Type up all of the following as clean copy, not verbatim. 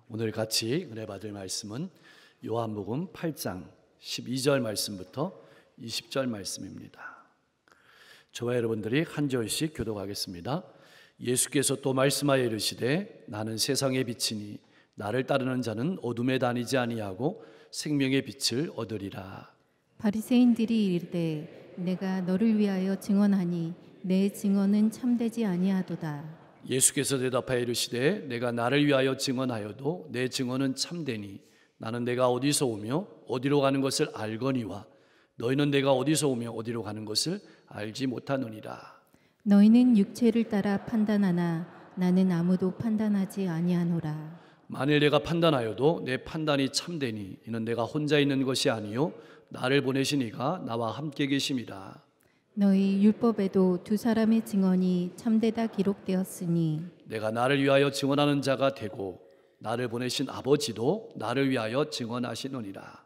오늘 같이 은혜 받을 말씀은 요한복음 8장 12절 말씀부터 20절 말씀입니다. 저와 여러분들이 한 절씩 교독하겠습니다. 예수께서 또 말씀하여 이르시되 나는 세상의 빛이니 나를 따르는 자는 어둠에 다니지 아니하고 생명의 빛을 얻으리라. 바리새인들이 이르되 내가 너를 위하여 증언하니 내 증언은 참되지 아니하도다. 예수께서 대답하여 이르시되 내가 나를 위하여 증언하여도 내 증언은 참되니 나는 내가 어디서 오며 어디로 가는 것을 알거니와 너희는 내가 어디서 오며 어디로 가는 것을 알지 못하느니라. 너희는 육체를 따라 판단하나 나는 아무도 판단하지 아니하노라. 만일 내가 판단하여도 내 판단이 참되니 이는 내가 혼자 있는 것이 아니요 나를 보내신 이가 나와 함께 계심이라. 너희 율법에도 두 사람의 증언이 참되다 기록되었으니 내가 나를 위하여 증언하는 자가 되고 나를 보내신 아버지도 나를 위하여 증언하시느니라.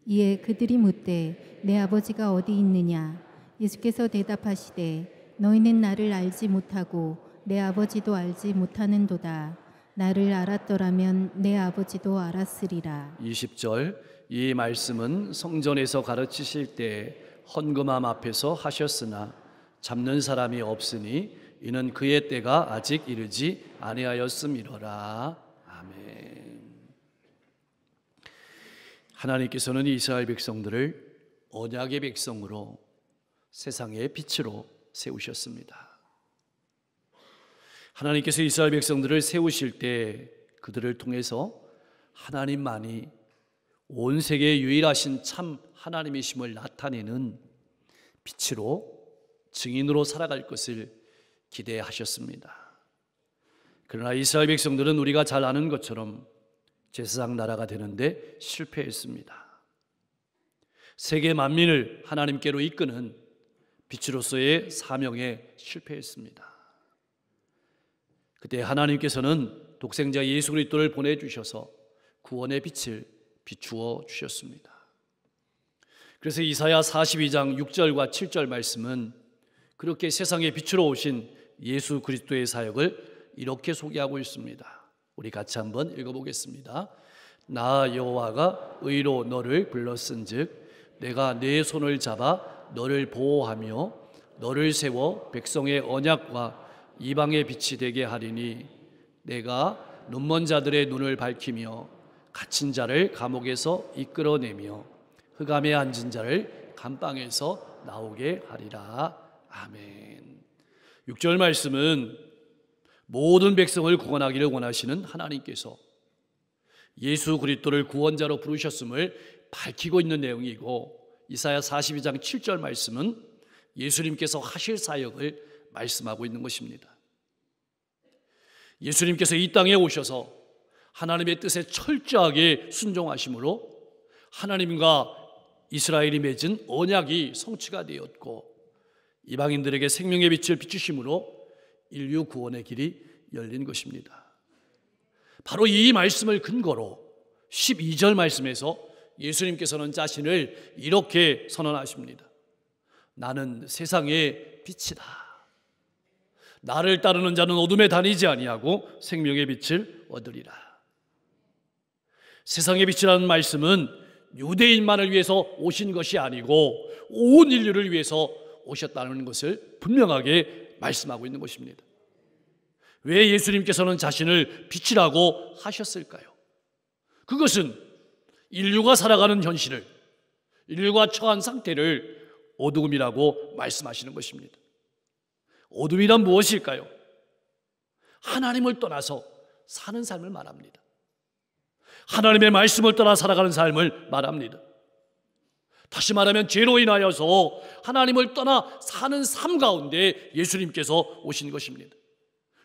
이에 그들이 묻되 내 아버지가 어디 있느냐? 예수께서 대답하시되 너희는 나를 알지 못하고 내 아버지도 알지 못하는도다. 나를 알았더라면 내 아버지도 알았으리라. 20절 이 말씀은 성전에서 가르치실 때 헌금함 앞에서 하셨으나 잡는 사람이 없으니 이는 그의 때가 아직 이르지 아니하였음이로라. 아멘. 하나님께서는 이스라엘 백성들을 언약의 백성으로 세상의 빛으로 세우셨습니다. 하나님께서 이스라엘 백성들을 세우실 때 그들을 통해서 하나님만이 온 세계에 유일하신 참 하나님이심을 나타내는 빛으로 증인으로 살아갈 것을 기대하셨습니다. 그러나 이스라엘 백성들은 우리가 잘 아는 것처럼 제사장 나라가 되는데 실패했습니다. 세계 만민을 하나님께로 이끄는 빛으로서의 사명에 실패했습니다. 그때 하나님께서는 독생자 예수 그리스도를 보내주셔서 구원의 빛을 비추어 주셨습니다. 그래서 이사야 42장 6절과 7절 말씀은 그렇게 세상의 빛으로 오신 예수 그리스도의 사역을 이렇게 소개하고 있습니다. 우리 같이 한번 읽어보겠습니다. 나 여호와가 의로 너를 불렀은즉 내가 네 손을 잡아 너를 보호하며 너를 세워 백성의 언약과 이방의 빛이 되게 하리니 내가 눈먼 자들의 눈을 밝히며 갇힌 자를 감옥에서 이끌어내며 흑암에 앉은 자를 감방에서 나오게 하리라. 아멘. 6절 말씀은 모든 백성을 구원하기를 원하시는 하나님께서 예수 그리스도를 구원자로 부르셨음을 밝히고 있는 내용이고, 이사야 42장 7절 말씀은 예수님께서 하실 사역을 말씀하고 있는 것입니다. 예수님께서 이 땅에 오셔서 하나님의 뜻에 철저하게 순종하심으로 하나님과 이스라엘이 맺은 언약이 성취가 되었고, 이방인들에게 생명의 빛을 비추심으로 인류 구원의 길이 열린 것입니다. 바로 이 말씀을 근거로 12절 말씀에서 예수님께서는 자신을 이렇게 선언하십니다. 나는 세상의 빛이다. 나를 따르는 자는 어둠에 다니지 아니하고 생명의 빛을 얻으리라. 세상의 빛이라는 말씀은 유대인만을 위해서 오신 것이 아니고 온 인류를 위해서 오셨다는 것을 분명하게 말씀하고 있는 것입니다. 왜 예수님께서는 자신을 빛이라고 하셨을까요? 그것은 인류가 살아가는 현실을, 인류가 처한 상태를 어둠이라고 말씀하시는 것입니다. 어둠이란 무엇일까요? 하나님을 떠나서 사는 삶을 말합니다. 하나님의 말씀을 떠나 살아가는 삶을 말합니다. 다시 말하면 죄로 인하여서 하나님을 떠나 사는 삶 가운데 예수님께서 오신 것입니다.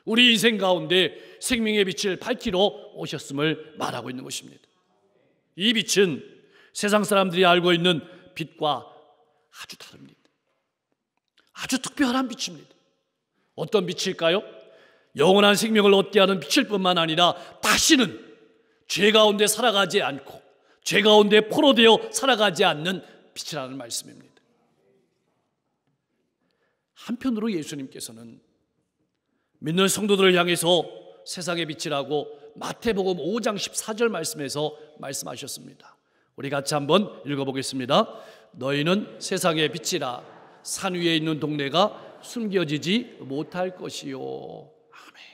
우리 인생 가운데 생명의 빛을 밝히러 오셨음을 말하고 있는 것입니다. 이 빛은 세상 사람들이 알고 있는 빛과 아주 다릅니다. 아주 특별한 빛입니다. 어떤 빛일까요? 영원한 생명을 얻게 하는 빛일 뿐만 아니라 다시는 죄 가운데 살아가지 않고 죄 가운데 포로되어 살아가지 않는 빛이라는 말씀입니다. 한편으로 예수님께서는 믿는 성도들을 향해서 세상의 빛이라고 마태복음 5장 14절 말씀에서 말씀하셨습니다. 우리 같이 한번 읽어보겠습니다. 너희는 세상의 빛이라. 산 위에 있는 동네가 숨겨지지 못할 것이요. 아멘.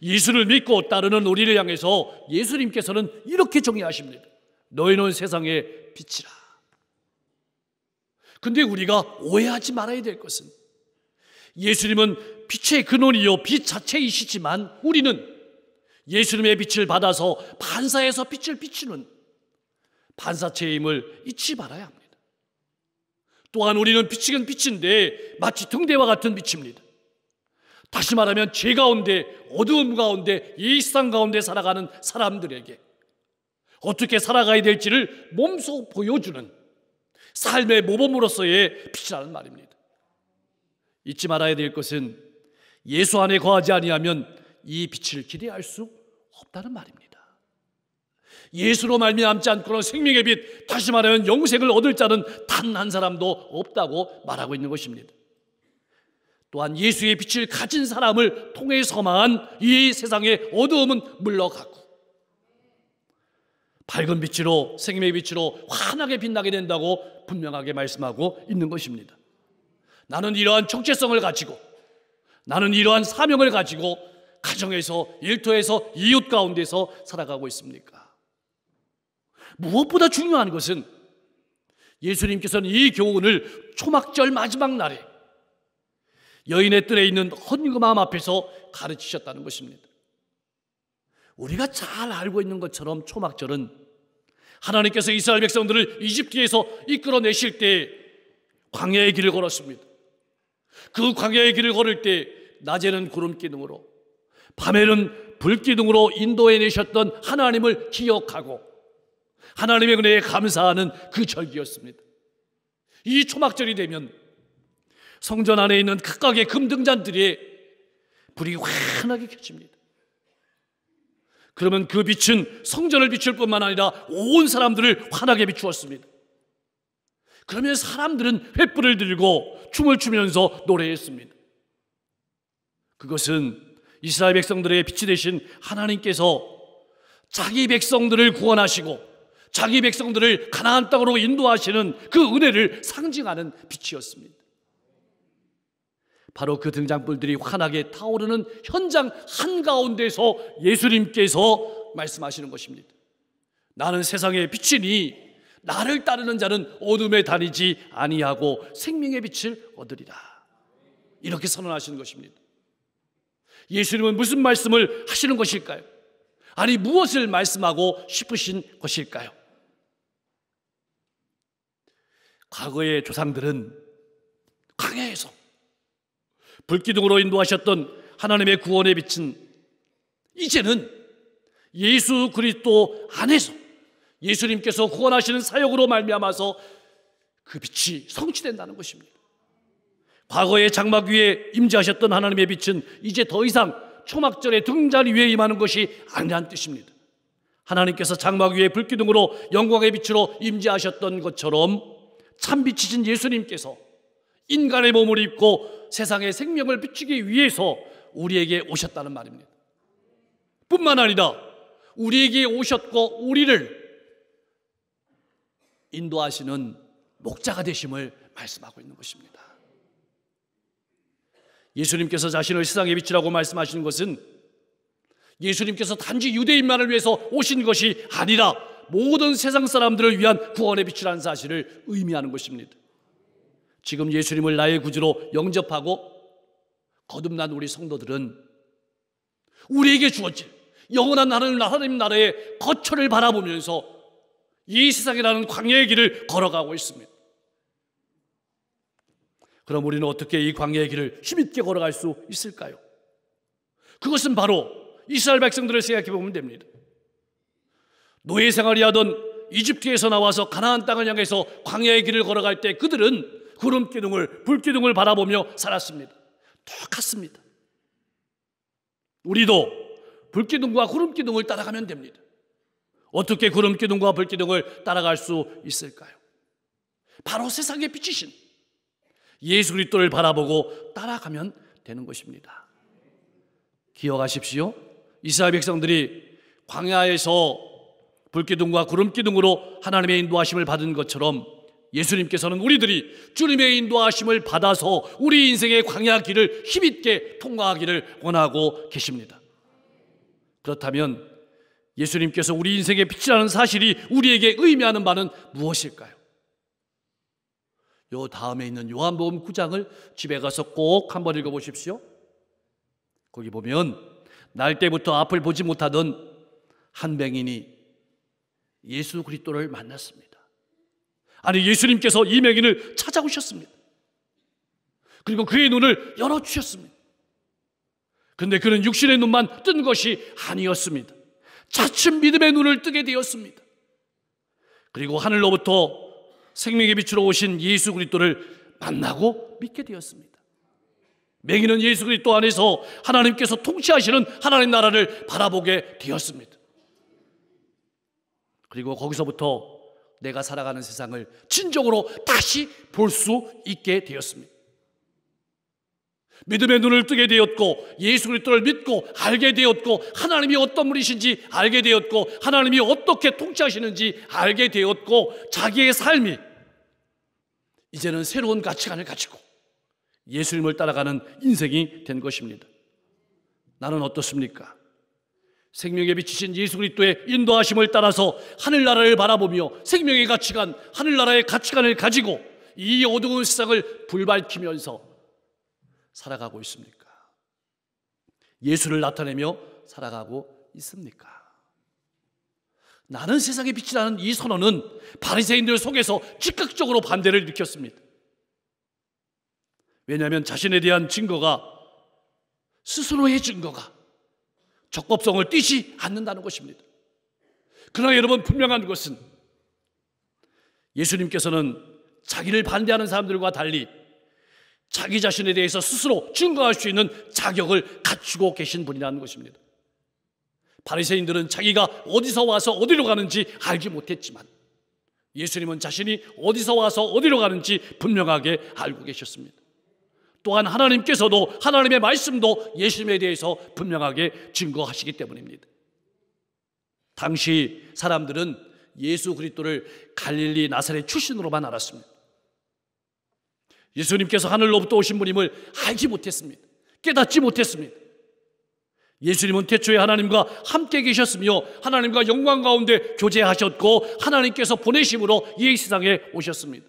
예수를 믿고 따르는 우리를 향해서 예수님께서는 이렇게 정의하십니다. 너희는 세상의 빛이라. 근데 우리가 오해하지 말아야 될 것은 예수님은 빛의 근원이요 빛 자체이시지만 우리는 예수님의 빛을 받아서 반사해서 빛을 비추는 반사체임을 잊지 말아야 합니다. 또한 우리는 빛이긴 빛인데 마치 등대와 같은 빛입니다. 다시 말하면 죄 가운데 어두움 가운데 이 세상 가운데 살아가는 사람들에게 어떻게 살아가야 될지를 몸소 보여주는 삶의 모범으로서의 빛이라는 말입니다. 잊지 말아야 될 것은 예수 안에 거하지 아니하면 이 빛을 기대할 수 없다는 말입니다. 예수로 말미암지 않고는 생명의 빛, 다시 말하면 영생을 얻을 자는 단 한 사람도 없다고 말하고 있는 것입니다. 또한 예수의 빛을 가진 사람을 통해서만 이 세상의 어두움은 물러가고 밝은 빛으로 생명의 빛으로 환하게 빛나게 된다고 분명하게 말씀하고 있는 것입니다. 나는 이러한 정체성을 가지고 나는 이러한 사명을 가지고 가정에서 일터에서 이웃 가운데서 살아가고 있습니까? 무엇보다 중요한 것은 예수님께서는 이 교훈을 초막절 마지막 날에 여인의 뜰에 있는 헌금함 앞에서 가르치셨다는 것입니다. 우리가 잘 알고 있는 것처럼 초막절은 하나님께서 이스라엘 백성들을 이집트에서 이끌어내실 때 광야의 길을 걸었습니다. 그 광야의 길을 걸을 때 낮에는 구름 기둥으로 밤에는 불 기둥으로 인도해 내셨던 하나님을 기억하고 하나님의 은혜에 감사하는 그 절기였습니다. 이 초막절이 되면 성전 안에 있는 각각의 금등잔들이 불이 환하게 켜집니다. 그러면 그 빛은 성전을 비출 뿐만 아니라 온 사람들을 환하게 비추었습니다. 그러면 사람들은 횃불을 들고 춤을 추면서 노래했습니다. 그것은 이스라엘 백성들의 빛이 되신 하나님께서 자기 백성들을 구원하시고 자기 백성들을 가나안 땅으로 인도하시는 그 은혜를 상징하는 빛이었습니다. 바로 그 등잔불들이 환하게 타오르는 현장 한가운데서 예수님께서 말씀하시는 것입니다. 나는 세상의 빛이니 나를 따르는 자는 어둠에 다니지 아니하고 생명의 빛을 얻으리라. 이렇게 선언하시는 것입니다. 예수님은 무슨 말씀을 하시는 것일까요? 아니 무엇을 말씀하고 싶으신 것일까요? 과거의 조상들은 광야에서 불기둥으로 인도하셨던 하나님의 구원의 빛은 이제는 예수 그리스도 안에서 예수님께서 구원하시는 사역으로 말미암아서 그 빛이 성취된다는 것입니다. 과거의 장막 위에 임재하셨던 하나님의 빛은 이제 더 이상 초막절의 등잔 위에 임하는 것이 아니라는 뜻입니다. 하나님께서 장막 위에 불기둥으로 영광의 빛으로 임재하셨던 것처럼 참빛이신 예수님께서 인간의 몸을 입고 세상의 생명을 비추기 위해서 우리에게 오셨다는 말입니다. 뿐만 아니라 우리에게 오셨고 우리를 인도하시는 목자가 되심을 말씀하고 있는 것입니다. 예수님께서 자신을 세상의 빛이라고 말씀하시는 것은 예수님께서 단지 유대인만을 위해서 오신 것이 아니라 모든 세상 사람들을 위한 구원의 빛이라는 사실을 의미하는 것입니다. 지금 예수님을 나의 구주로 영접하고 거듭난 우리 성도들은 우리에게 주어질 영원한 하나님 나라의 거처를 바라보면서 이 세상이라는 광야의 길을 걸어가고 있습니다. 그럼 우리는 어떻게 이 광야의 길을 힘있게 걸어갈 수 있을까요? 그것은 바로 이스라엘 백성들을 생각해 보면 됩니다. 노예 생활이 하던 이집트에서 나와서 가나안 땅을 향해서 광야의 길을 걸어갈 때 그들은 구름 기둥을 불기둥을 바라보며 살았습니다. 똑같습니다. 우리도 불기둥과 구름기둥을 따라가면 됩니다. 어떻게 구름기둥과 불기둥을 따라갈 수 있을까요? 바로 세상에 비치신 예수 그리스도를 바라보고 따라가면 되는 것입니다. 기억하십시오. 이스라엘 백성들이 광야에서 불기둥과 구름기둥으로 하나님의 인도하심을 받은 것처럼 예수님께서는 우리들이 주님의 인도하심을 받아서 우리 인생의 광야 길을 힘있게 통과하기를 원하고 계십니다. 그렇다면 예수님께서 우리 인생의 빛이라는 사실이 우리에게 의미하는 바는 무엇일까요? 요 다음에 있는 요한복음 9장을 집에 가서 꼭 한번 읽어보십시오. 거기 보면 날 때부터 앞을 보지 못하던 한 맹인이 예수 그리스도를 만났습니다. 아니, 예수님께서 이 맹인을 찾아오셨습니다. 그리고 그의 눈을 열어주셨습니다. 그런데 그는 육신의 눈만 뜬 것이 아니었습니다. 차츰 믿음의 눈을 뜨게 되었습니다. 그리고 하늘로부터 생명의 빛으로 오신 예수 그리스도를 만나고 믿게 되었습니다. 맹인은 예수 그리스도 안에서 하나님께서 통치하시는 하나님 나라를 바라보게 되었습니다. 그리고 거기서부터 내가 살아가는 세상을 진정으로 다시 볼 수 있게 되었습니다. 믿음의 눈을 뜨게 되었고 예수 그리스도를 믿고 알게 되었고 하나님이 어떤 분이신지 알게 되었고 하나님이 어떻게 통치하시는지 알게 되었고 자기의 삶이 이제는 새로운 가치관을 가지고 예수님을 따라가는 인생이 된 것입니다. 나는 어떻습니까? 생명의 빛이신 예수 그리스도의 인도하심을 따라서 하늘나라를 바라보며 생명의 가치관, 하늘나라의 가치관을 가지고 이 어두운 세상을 불밝히면서 살아가고 있습니까? 예수를 나타내며 살아가고 있습니까? 나는 세상의 빛이라는 이 선언은 바리새인들 속에서 즉각적으로 반대를 일으켰습니다. 왜냐하면 자신에 대한 증거가, 스스로의 증거가 적법성을 띠지 않는다는 것입니다. 그러나 여러분, 분명한 것은 예수님께서는 자기를 반대하는 사람들과 달리 자기 자신에 대해서 스스로 증거할 수 있는 자격을 갖추고 계신 분이라는 것입니다. 바리새인들은 자기가 어디서 와서 어디로 가는지 알지 못했지만 예수님은 자신이 어디서 와서 어디로 가는지 분명하게 알고 계셨습니다. 또한 하나님께서도, 하나님의 말씀도 예수님에 대해서 분명하게 증거하시기 때문입니다. 당시 사람들은 예수 그리스도를 갈릴리 나사렛 출신으로만 알았습니다. 예수님께서 하늘로부터 오신 분임을 알지 못했습니다. 깨닫지 못했습니다. 예수님은 태초에 하나님과 함께 계셨으며 하나님과 영광 가운데 교제하셨고 하나님께서 보내심으로 이 세상에 오셨습니다.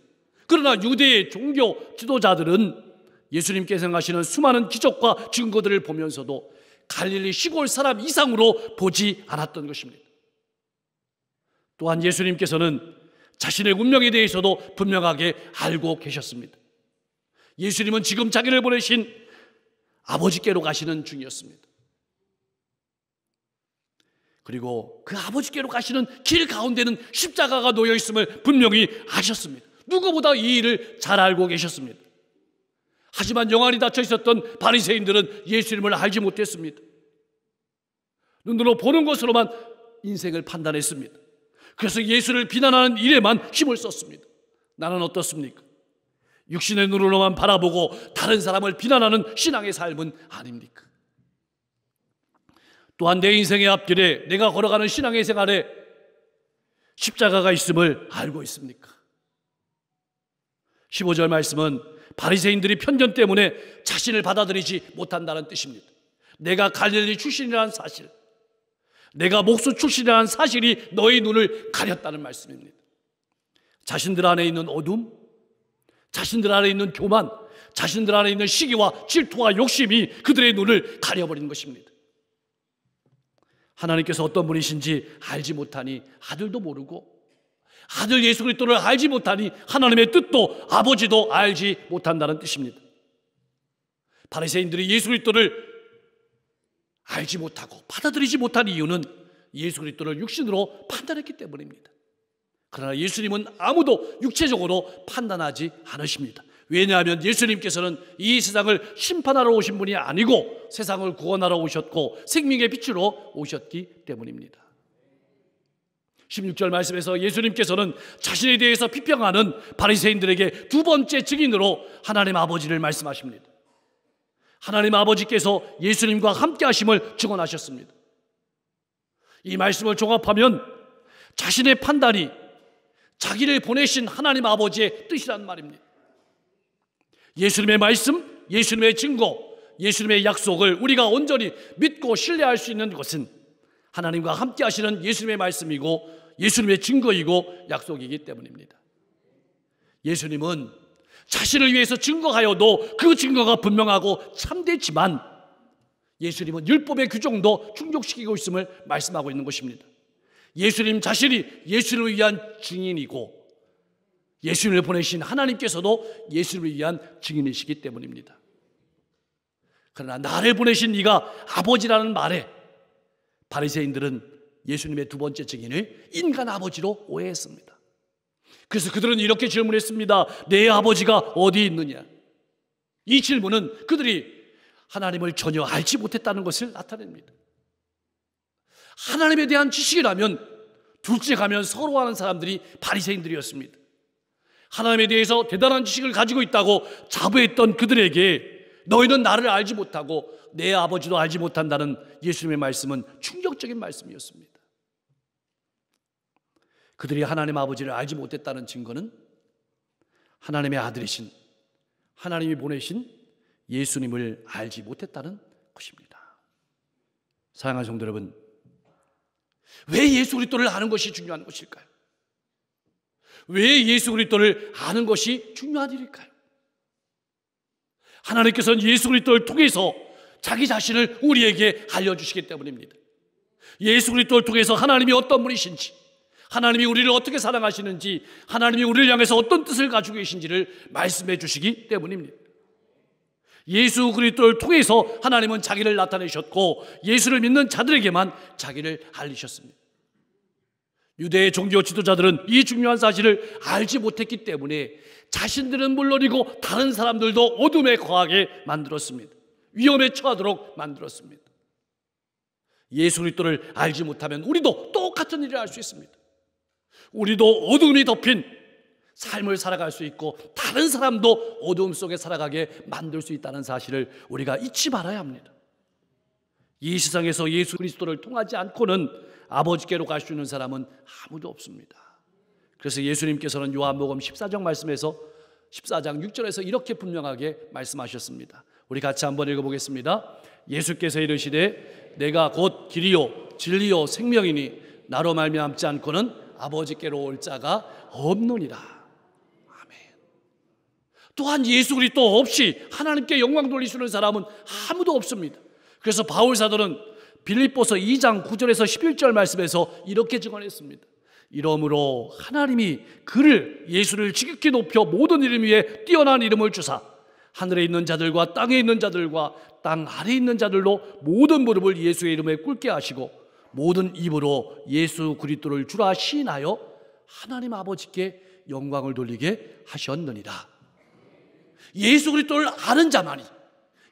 그러나 유대의 종교 지도자들은 예수님께서 행하시는 수많은 기적과 증거들을 보면서도 갈릴리 시골 사람 이상으로 보지 않았던 것입니다. 또한 예수님께서는 자신의 운명에 대해서도 분명하게 알고 계셨습니다. 예수님은 지금 자기를 보내신 아버지께로 가시는 중이었습니다. 그리고 그 아버지께로 가시는 길 가운데는 십자가가 놓여 있음을 분명히 아셨습니다. 누구보다 이 일을 잘 알고 계셨습니다. 하지만 영안이 닫혀 있었던 바리새인들은 예수님을 알지 못했습니다. 눈으로 보는 것으로만 인생을 판단했습니다. 그래서 예수를 비난하는 일에만 힘을 썼습니다. 나는 어떻습니까? 육신의 눈으로만 바라보고 다른 사람을 비난하는 신앙의 삶은 아닙니까? 또한 내 인생의 앞길에 내가 걸어가는 신앙의 생활에 십자가가 있음을 알고 있습니까? 15절 말씀은 바리새인들이 편견 때문에 자신을 받아들이지 못한다는 뜻입니다. 내가 갈릴리 출신이라는 사실, 내가 목수 출신이라는 사실이 너희 눈을 가렸다는 말씀입니다. 자신들 안에 있는 어둠, 자신들 안에 있는 교만, 자신들 안에 있는 시기와 질투와 욕심이 그들의 눈을 가려버린 것입니다. 하나님께서 어떤 분이신지 알지 못하니 아들도 모르고, 아들 예수 그리스도를 알지 못하니 하나님의 뜻도 아버지도 알지 못한다는 뜻입니다. 바리새인들이 예수 그리스도를 알지 못하고 받아들이지 못한 이유는 예수 그리스도를 육신으로 판단했기 때문입니다. 그러나 예수님은 아무도 육체적으로 판단하지 않으십니다. 왜냐하면 예수님께서는 이 세상을 심판하러 오신 분이 아니고 세상을 구원하러 오셨고 생명의 빛으로 오셨기 때문입니다. 16절 말씀에서 예수님께서는 자신에 대해서 비평하는 바리새인들에게 두 번째 증인으로 하나님 아버지를 말씀하십니다. 하나님 아버지께서 예수님과 함께 하심을 증언하셨습니다. 이 말씀을 종합하면 자신의 판단이 자기를 보내신 하나님 아버지의 뜻이란 말입니다. 예수님의 말씀, 예수님의 증거, 예수님의 약속을 우리가 온전히 믿고 신뢰할 수 있는 것은 하나님과 함께 하시는 예수님의 말씀이고 예수님의 증거이고 약속이기 때문입니다. 예수님은 자신을 위해서 증거하여도 그 증거가 분명하고 참되지만 예수님은 율법의 규정도 충족시키고 있음을 말씀하고 있는 것입니다. 예수님 자신이 예수님을 위한 증인이고 예수님을 보내신 하나님께서도 예수님을 위한 증인이시기 때문입니다. 그러나 나를 보내신 네가 아버지라는 말에 바리새인들은 예수님의 두 번째 증인을 인간 아버지로 오해했습니다. 그래서 그들은 이렇게 질문했습니다. 내 아버지가 어디 있느냐? 이 질문은 그들이 하나님을 전혀 알지 못했다는 것을 나타냅니다. 하나님에 대한 지식이라면 둘째 가면 서로 하는 사람들이 바리새인들이었습니다. 하나님에 대해서 대단한 지식을 가지고 있다고 자부했던 그들에게 너희는 나를 알지 못하고 내 아버지도 알지 못한다는 예수님의 말씀은 충격적인 말씀이었습니다. 그들이 하나님 아버지를 알지 못했다는 증거는 하나님의 아들이신 하나님이 보내신 예수님을 알지 못했다는 것입니다. 사랑하는 성도 여러분, 왜 예수 그리스도를 아는 것이 중요한 것일까요? 왜 예수 그리스도를 아는 것이 중요한 일일까요? 하나님께서는 예수 그리스도를 통해서 자기 자신을 우리에게 알려주시기 때문입니다. 예수 그리스도를 통해서 하나님이 어떤 분이신지, 하나님이 우리를 어떻게 사랑하시는지, 하나님이 우리를 향해서 어떤 뜻을 가지고 계신지를 말씀해 주시기 때문입니다. 예수 그리스도를 통해서 하나님은 자기를 나타내셨고 예수를 믿는 자들에게만 자기를 알리셨습니다. 유대의 종교 지도자들은 이 중요한 사실을 알지 못했기 때문에 자신들은 물론이고 다른 사람들도 어둠에 거하게 만들었습니다. 위험에 처하도록 만들었습니다. 예수 그리스도를 알지 못하면 우리도 똑같은 일을 할 수 있습니다. 우리도 어둠이 덮인 삶을 살아갈 수 있고 다른 사람도 어둠 속에 살아가게 만들 수 있다는 사실을 우리가 잊지 말아야 합니다. 이 세상에서 예수 그리스도를 통하지 않고는 아버지께로 갈 수 있는 사람은 아무도 없습니다. 그래서 예수님께서는 요한복음 14장 말씀에서 14장 6절에서 이렇게 분명하게 말씀하셨습니다. 우리 같이 한번 읽어보겠습니다. 예수께서 이르시되 내가 곧 길이요 진리요 생명이니 나로 말미암지 않고는 아버지께로 올 자가 없느니라. 아멘. 또한 예수 그리스도 없이 하나님께 영광 돌리시는 사람은 아무도 없습니다. 그래서 바울 사도는 빌립보서 2장 9절에서 11절 말씀에서 이렇게 증언했습니다. 이러므로 하나님이 그를 예수를 지극히 높여 모든 이름 위에 뛰어난 이름을 주사 하늘에 있는 자들과 땅에 있는 자들과 땅 아래에 있는 자들로 모든 무릎을 예수의 이름에 꿇게 하시고 모든 입으로 예수 그리스도를 주라 시인하여 하나님 아버지께 영광을 돌리게 하셨느니라. 예수 그리스도를 아는 자만이,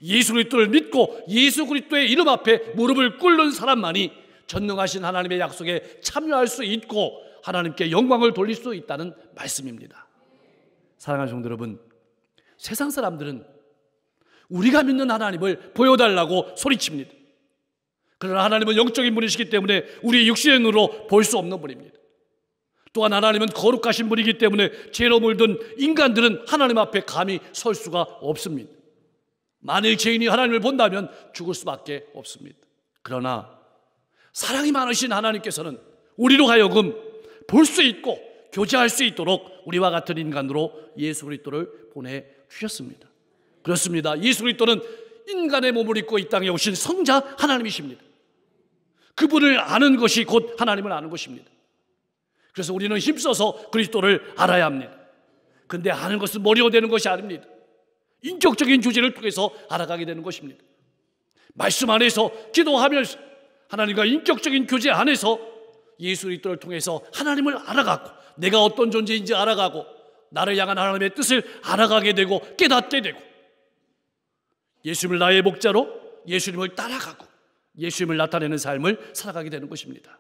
예수 그리스도를 믿고 예수 그리스도의 이름 앞에 무릎을 꿇는 사람만이 전능하신 하나님의 약속에 참여할 수 있고 하나님께 영광을 돌릴 수 있다는 말씀입니다. 사랑하는 성도 여러분, 세상 사람들은 우리가 믿는 하나님을 보여달라고 소리칩니다. 그러나 하나님은 영적인 분이시기 때문에 우리의 육신의 눈으로 볼 수 없는 분입니다. 또한 하나님은 거룩하신 분이기 때문에 죄로 물든 인간들은 하나님 앞에 감히 설 수가 없습니다. 만일 죄인이 하나님을 본다면 죽을 수밖에 없습니다. 그러나 사랑이 많으신 하나님께서는 우리로 하여금 볼 수 있고 교제할 수 있도록 우리와 같은 인간으로 예수 그리스도를 보내주셨습니다. 그렇습니다. 예수 그리스도는 인간의 몸을 입고 이 땅에 오신 성자 하나님이십니다. 그분을 아는 것이 곧 하나님을 아는 것입니다. 그래서 우리는 힘써서 그리스도를 알아야 합니다. 그런데 아는 것은 머리로 되는 것이 아닙니다. 인격적인 교제를 통해서 알아가게 되는 것입니다. 말씀 안에서 기도하면서 하나님과 인격적인 교제 안에서 예수 그리스도를 통해서 하나님을 알아가고 내가 어떤 존재인지 알아가고 나를 향한 하나님의 뜻을 알아가게 되고 깨닫게 되고 예수님을 나의 목자로 예수님을 따라가고 예수님을 나타내는 삶을 살아가게 되는 것입니다.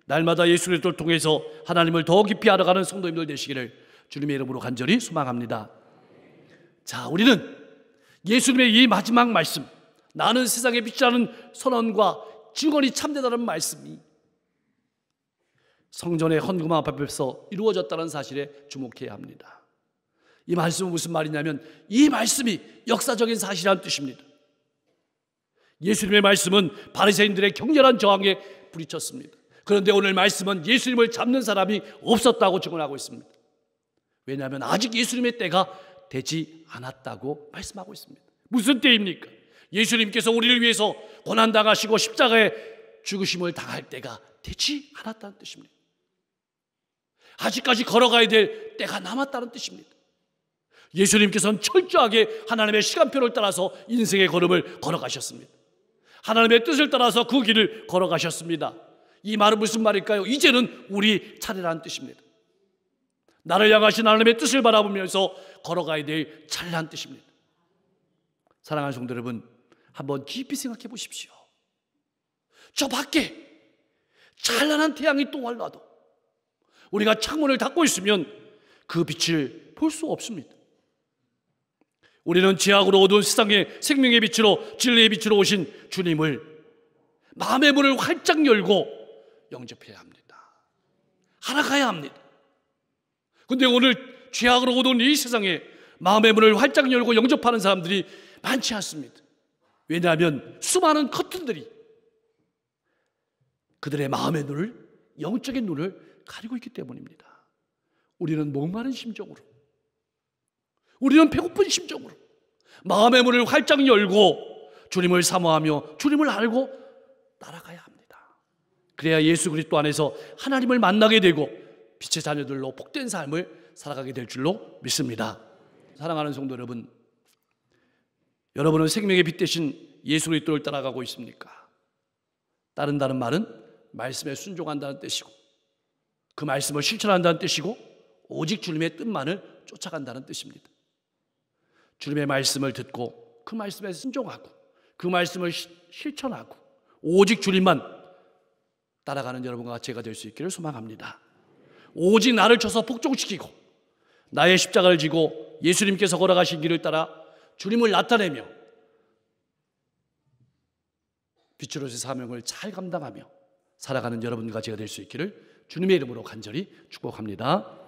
날마다 예수 그리스도를 통해서 하나님을 더 깊이 알아가는 성도님들 되시기를 주님의 이름으로 간절히 소망합니다. 자, 우리는 예수님의 이 마지막 말씀, 나는 세상의 빛이라는 선언과 증언이 참되다는 말씀이 성전의 헌금함 앞에서 이루어졌다는 사실에 주목해야 합니다. 이 말씀은 무슨 말이냐면 이 말씀이 역사적인 사실이라는 뜻입니다. 예수님의 말씀은 바리새인들의 격렬한 저항에 부딪혔습니다. 그런데 오늘 말씀은 예수님을 잡는 사람이 없었다고 증언하고 있습니다. 왜냐하면 아직 예수님의 때가 되지 않았다고 말씀하고 있습니다. 무슨 때입니까? 예수님께서 우리를 위해서 고난당하시고 십자가에 죽으심을 당할 때가 되지 않았다는 뜻입니다. 아직까지 걸어가야 될 때가 남았다는 뜻입니다. 예수님께서는 철저하게 하나님의 시간표를 따라서 인생의 걸음을 걸어가셨습니다. 하나님의 뜻을 따라서 그 길을 걸어가셨습니다. 이 말은 무슨 말일까요? 이제는 우리 차례라는 뜻입니다. 나를 향하신 하나님의 뜻을 바라보면서 걸어가야 될 차례라는 뜻입니다. 사랑하는 성도 여러분, 한번 깊이 생각해 보십시오. 저 밖에 찬란한 태양이 또 올라도 우리가 창문을 닫고 있으면 그 빛을 볼 수 없습니다. 우리는 죄악으로 어두운 세상의 생명의 빛으로 진리의 빛으로 오신 주님을 마음의 문을 활짝 열고 영접해야 합니다. 알아가야 합니다. 그런데 오늘 죄악으로 어두운 이 세상에 마음의 문을 활짝 열고 영접하는 사람들이 많지 않습니다. 왜냐하면 수많은 커튼들이 그들의 마음의 눈을, 영적인 눈을 가리고 있기 때문입니다. 우리는 목마른 심정으로, 우리는 배고픈 심정으로 마음의 문을 활짝 열고 주님을 사모하며 주님을 알고 따라가야 합니다. 그래야 예수 그리스도 안에서 하나님을 만나게 되고 빛의 자녀들로 복된 삶을 살아가게 될 줄로 믿습니다. 사랑하는 성도 여러분, 여러분은 생명의 빛 대신 예수 그리스도를 따라가고 있습니까? 따른다는 말은 말씀에 순종한다는 뜻이고 그 말씀을 실천한다는 뜻이고 오직 주님의 뜻만을 쫓아간다는 뜻입니다. 주님의 말씀을 듣고 그 말씀에 순종하고 그 말씀을 실천하고 오직 주님만 따라가는 여러분과 제가 될 수 있기를 소망합니다. 오직 나를 쳐서 복종시키고 나의 십자가를 지고 예수님께서 걸어가신 길을 따라 주님을 나타내며 빛으로서의 사명을 잘 감당하며 살아가는 여러분과 제가 될 수 있기를 주님의 이름으로 간절히 축복합니다.